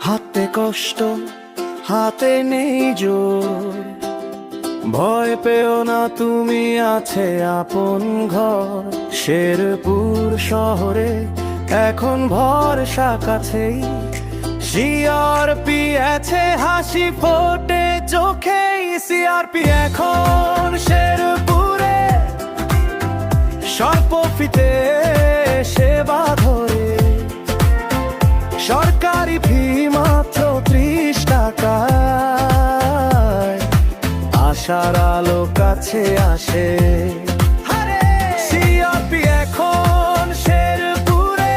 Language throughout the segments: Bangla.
হাতে কষ্ট, হাতে নেই জোর। ভয় পেও না, তুমি আছে আপন ঘর। শেরপুর শহরে এখন ভরসা কাছেই। সিআরপি আছে হাসি ফোটে চোখে। সিআরপি এখন শেরপুরে সর্পফিতে সেবা ধরে। সরকারি ফি মাত্র 30 টাকায়। আশার আলো কাছে আসে। সিআরপি এখন শেরপুরে,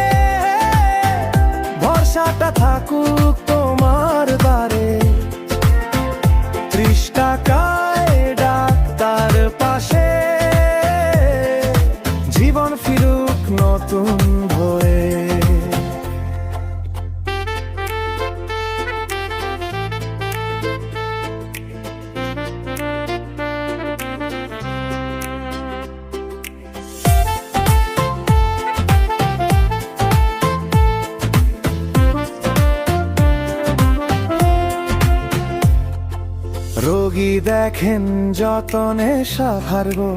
ভরসাটা থাকুক তোমার দ্বারে। 30 টাকায় ডাক্তার পাশে, জীবন ফিরুক নতুন ভরে। রোগী দেখেন যতনে সাহার গো,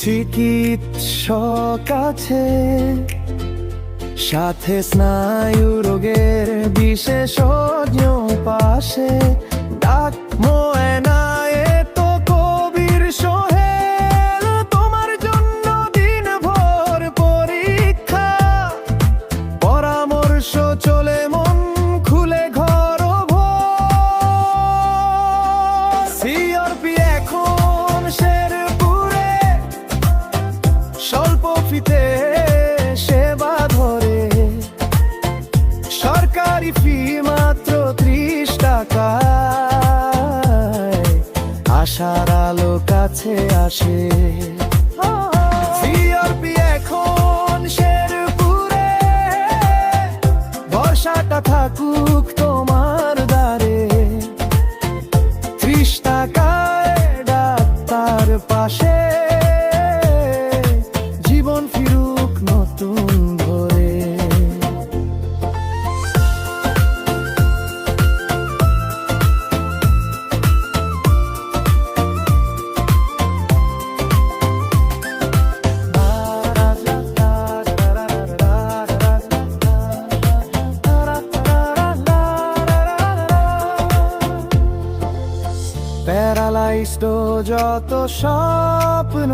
চিকিৎসক আছে সাথে। স্নায়ু রোগের বিশেষজ্ঞ পাশে। ডাক মোয়েনায় তো কবির সোহেল, তোমার জন্য দিন ভর পরীক্ষা। পরামর্শ চলে মন খুলে ঘর ভর। সিআরপি এখন শেরপুরে স্বল্প ফিতে সেবা ধরে। সরকারি ফি মাত্র 30 টাকায়। আশার আলো কাছে আসে। সিআরপি এখন শেরপুরে, ভরসাটা থাকুক তোমার দ্বারে। 30 টাকায় ডাক্তার পাশে, জীবন ফিরুক নতুন ভরে। প্যারালাইজড যত স্বপ্ন